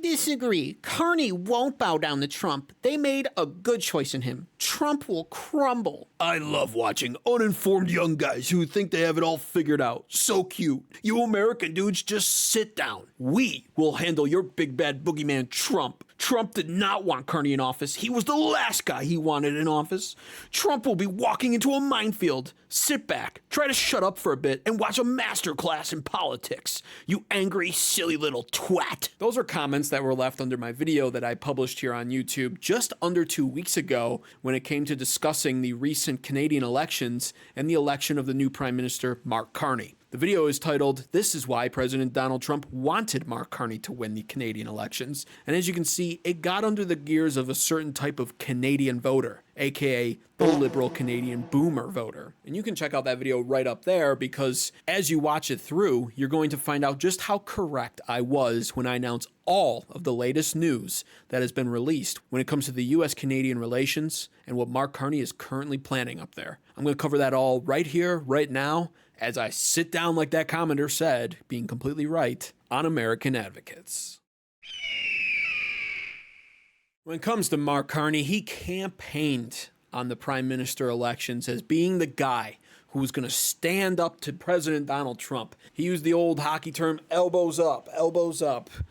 disagree. Carney won't bow down to Trump. They made a good choice in him. Trump will crumble. I love watching uninformed young guys who think they have it all figured out. So cute. You American dudes, just sit down. We will handle your big bad boogeyman Trump. Trump did not want Carney in office. He was the last guy he wanted in office. Trump will be walking into a minefield. Sit back, try to shut up for a bit, and watch a masterclass in politics. You angry, silly little twat. Those are comments that were left under my video that I published here on YouTube just under 2 weeks ago when it came to discussing the recent Canadian elections and the election of the new Prime Minister Mark Carney. The video is titled, "This is why President Donald Trump wanted Mark Carney to win the Canadian elections." And as you can see, it got under the gears of a certain type of Canadian voter, aka the liberal Canadian boomer voter. And you can check out that video right up there because as you watch it through, you're going to find out just how correct I was when I announce all of the latest news that has been released when it comes to the US-Canadian relations and what Mark Carney is currently planning up there. I'm going to cover that all right here, right now, as I sit down, like that commenter said, being completely right, on American Advocates. When it comes to Mark Carney, he campaigned on the prime minister elections as being the guy who was going to stand up to President Donald Trump. He used the old hockey term, elbows up,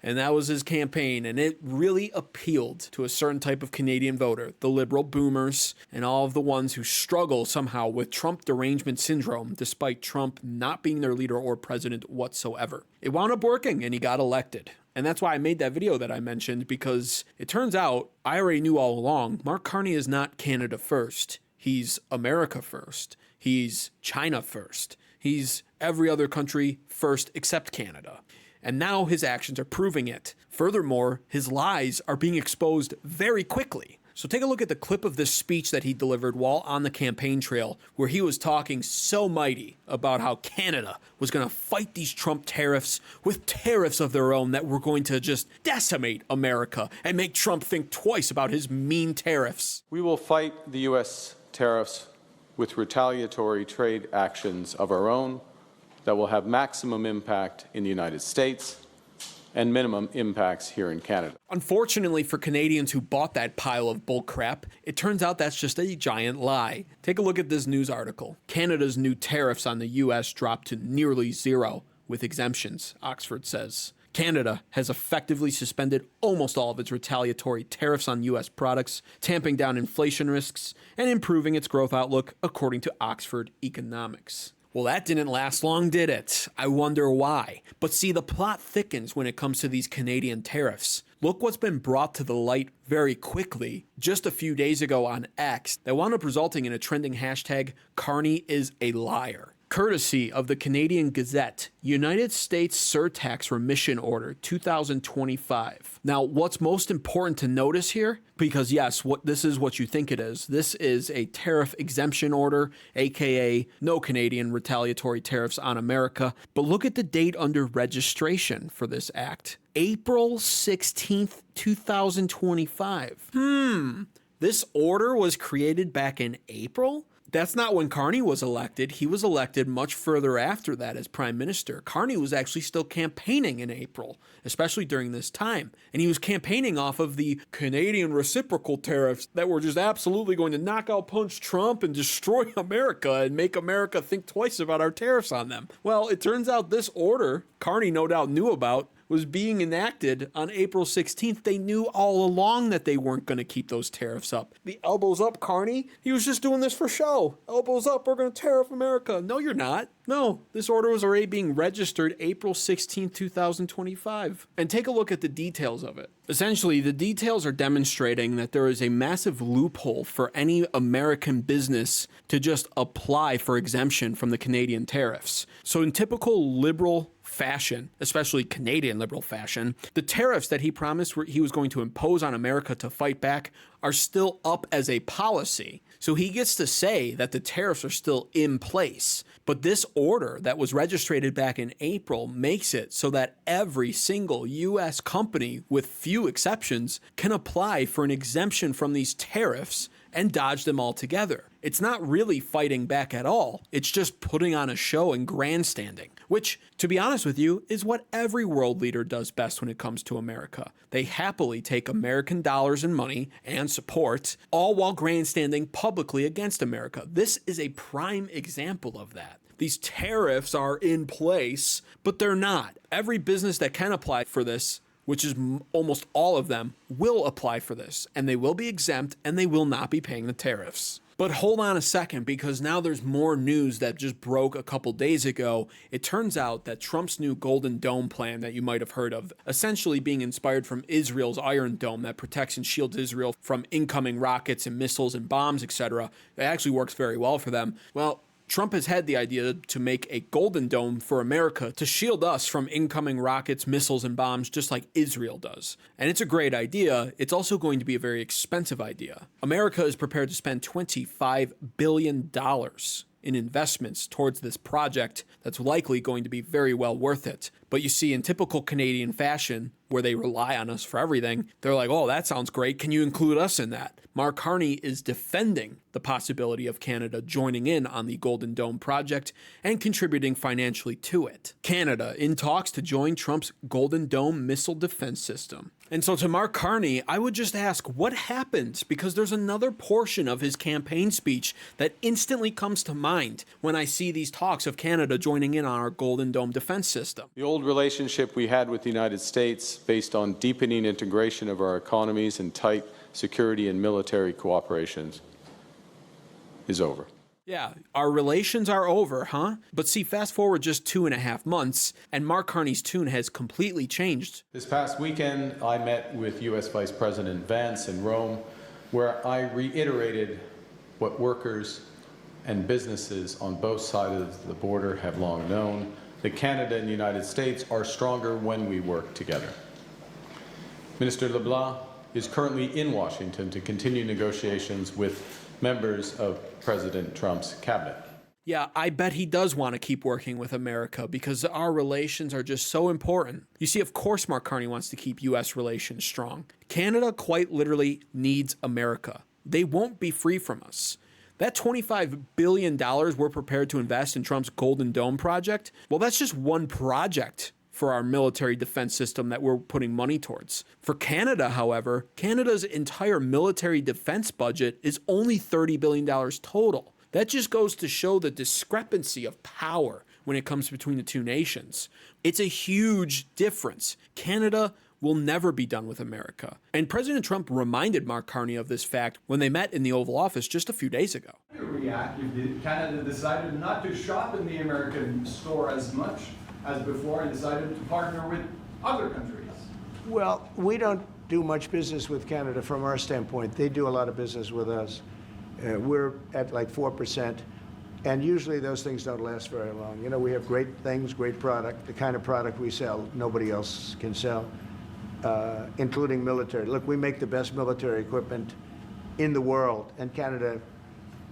and that was his campaign, and it really appealed to a certain type of Canadian voter, the liberal boomers, and all of the ones who struggle somehow with Trump derangement syndrome, despite Trump not being their leader or president whatsoever. It wound up working, and he got elected. And that's why I made that video that I mentioned, because it turns out, I already knew all along, Mark Carney is not Canada first. He's America first. He's China first. He's every other country first except Canada. And now his actions are proving it. Furthermore, his lies are being exposed very quickly. So take a look at the clip of this speech that he delivered while on the campaign trail, where he was talking so mighty about how Canada was going to fight these Trump tariffs with tariffs of their own that were going to just decimate America and make Trump think twice about his mean tariffs. We will fight the U.S. tariffs with retaliatory trade actions of our own that will have maximum impact in the United States and minimum impacts here in Canada. Unfortunately for Canadians who bought that pile of bullcrap, it turns out that's just a giant lie. Take a look at this news article. Canada's new tariffs on the U.S. dropped to nearly zero with exemptions, Oxford says. Canada has effectively suspended almost all of its retaliatory tariffs on U.S. products, tamping down inflation risks and improving its growth outlook, according to Oxford Economics. Well, that didn't last long, did it? I wonder why. But see, the plot thickens when it comes to these Canadian tariffs. Look what's been brought to the light very quickly just a few days ago on X that wound up resulting in a trending hashtag, Carney is a liar. Courtesy of the Canadian Gazette, United States Surtax Remission Order 2025. Now, what's most important to notice here, because yes, this is what you think it is. This is a tariff exemption order, aka no Canadian retaliatory tariffs on America. But look at the date under registration for this act. April 16th, 2025. This order was created back in April? That's not when Carney was elected. He was elected much further after that as Prime Minister. Carney was actually still campaigning in April, especially during this time. And he was campaigning off of the Canadian reciprocal tariffs that were just absolutely going to knock out punch Trump and destroy America and make America think twice about our tariffs on them. Well, it turns out this order, Carney no doubt knew about, was being enacted on April 16th. They knew all along that they weren't going to keep those tariffs up. The elbows up, Carney. He was just doing this for show. Elbows up, we're going to tariff America. No, you're not. No, this order was already being registered April 16th, 2025. And take a look at the details of it. Essentially, the details are demonstrating that there is a massive loophole for any American business to just apply for exemption from the Canadian tariffs. So in typical liberal fashion, especially Canadian liberal fashion, the tariffs that he promised he was going to impose on America to fight back are still up as a policy. So he gets to say that the tariffs are still in place. But this order that was registered back in April makes it so that every single U.S. company, with few exceptions, can apply for an exemption from these tariffs and dodge them altogether. It's not really fighting back at all. It's just putting on a show and grandstanding, which, to be honest with you, is what every world leader does best when it comes to America. They happily take American dollars and money and support, all while grandstanding publicly against America. This is a prime example of that. These tariffs are in place, but they're not. Every business that can apply for this, which is almost all of them, will apply for this, and they will be exempt, and they will not be paying the tariffs. But hold on a second, because now there's more news that just broke a couple days ago. It turns out that Trump's new Golden Dome plan that you might have heard of, essentially being inspired from Israel's Iron Dome that protects and shields Israel from incoming rockets and missiles and bombs, etc., it actually works very well for them. Well, Trump has had the idea to make a Golden Dome for America to shield us from incoming rockets, missiles, and bombs, just like Israel does. And it's a great idea. It's also going to be a very expensive idea. America is prepared to spend $25 billion in investments towards this project that's likely going to be very well worth it. But you see, in typical Canadian fashion, where they rely on us for everything, they're like, oh, that sounds great. Can you include us in that? Mark Carney is defending the possibility of Canada joining in on the Golden Dome project and contributing financially to it. Canada in talks to join Trump's Golden Dome missile defense system. And so to Mark Carney, I would just ask, what happened? Because there's another portion of his campaign speech that instantly comes to mind when I see these talks of Canada joining in on our Golden Dome defense system. The old relationship we had with the United States, based on deepening integration of our economies and tight security and military cooperations, is over. Yeah, our relations are over, huh? But see, fast forward just 2.5 months, and Mark Carney's tune has completely changed. This past weekend, I met with U.S. Vice President Vance in Rome, where I reiterated what workers and businesses on both sides of the border have long known, that Canada and the United States are stronger when we work together. Minister LeBlanc is currently in Washington to continue negotiations with members of President Trump's cabinet. Yeah, I bet he does want to keep working with America because our relations are just so important. You see, of course Mark Carney wants to keep U.S. relations strong. Canada quite literally needs America. They won't be free from us. That $25 billion we're prepared to invest in Trump's Golden Dome project, well, that's just one project for our military defense system that we're putting money towards. For Canada, however, Canada's entire military defense budget is only $30 billion total. That just goes to show the discrepancy of power when it comes between the two nations. It's a huge difference. Canada will never be done with America. And President Trump reminded Mark Carney of this fact when they met in the Oval Office just a few days ago. How would you react if Canada decided not to shop in the American store as much as before and decided to partner with other countries? Well, we don't do much business with Canada from our standpoint. They do a lot of business with us. We're at like 4%, and usually those things don't last very long. You know, we have great things, great product. The kind of product we sell, nobody else can sell, including military. Look, we make the best military equipment in the world, and Canada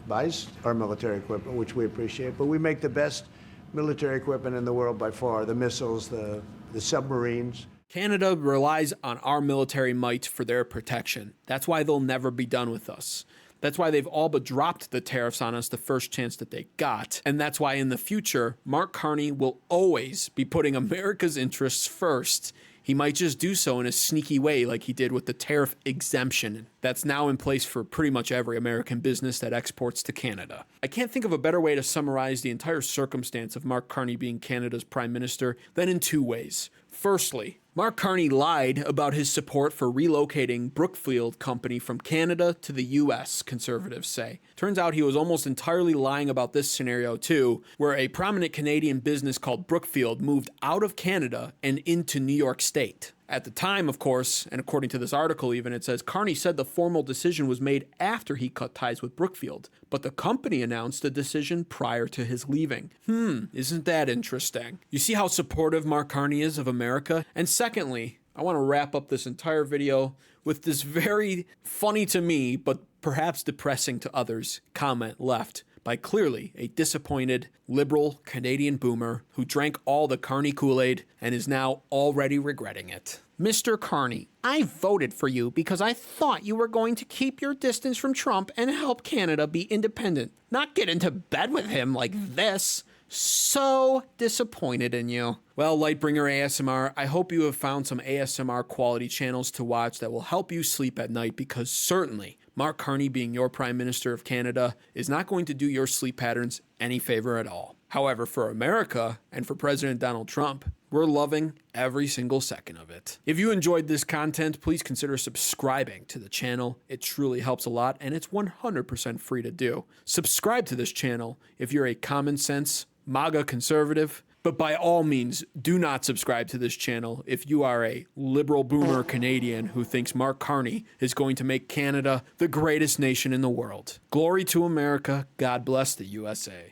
buys our military equipment, which we appreciate, but we make the best military equipment in the world by far, the missiles, the submarines. Canada relies on our military might for their protection. That's why they'll never be done with us. That's why they've all but dropped the tariffs on us the first chance that they got. And that's why in the future, Mark Carney will always be putting America's interests first. He might just do so in a sneaky way like he did with the tariff exemption that's now in place for pretty much every American business that exports to Canada. I can't think of a better way to summarize the entire circumstance of Mark Carney being Canada's Prime Minister than in two ways. Firstly, Mark Carney lied about his support for relocating Brookfield Company from Canada to the U.S., conservatives say. Turns out he was almost entirely lying about this scenario too, where a prominent Canadian business called Brookfield moved out of Canada and into New York State. At the time, of course, and according to this article even, it says Carney said the formal decision was made after he cut ties with Brookfield, but the company announced the decision prior to his leaving. Isn't that interesting? You see how supportive Mark Carney is of America? And secondly, I want to wrap up this entire video with this very funny to me, but perhaps depressing to others, comment left by clearly a disappointed, liberal Canadian boomer who drank all the Carney Kool-Aid and is now already regretting it. Mr. Carney, I voted for you because I thought you were going to keep your distance from Trump and help Canada be independent, not get into bed with him like this. So disappointed in you. Well, Lightbringer ASMR, I hope you have found some ASMR quality channels to watch that will help you sleep at night, because certainly Mark Carney being your Prime Minister of Canada is not going to do your sleep patterns any favor at all. However, for America and for President Donald Trump, we're loving every single second of it. If you enjoyed this content, please consider subscribing to the channel. It truly helps a lot, and it's 100% free to do. Subscribe to this channel if you're a common sense MAGA conservative, but by all means, do not subscribe to this channel if you are a liberal boomer Canadian who thinks Mark Carney is going to make Canada the greatest nation in the world. Glory to America. God bless the USA.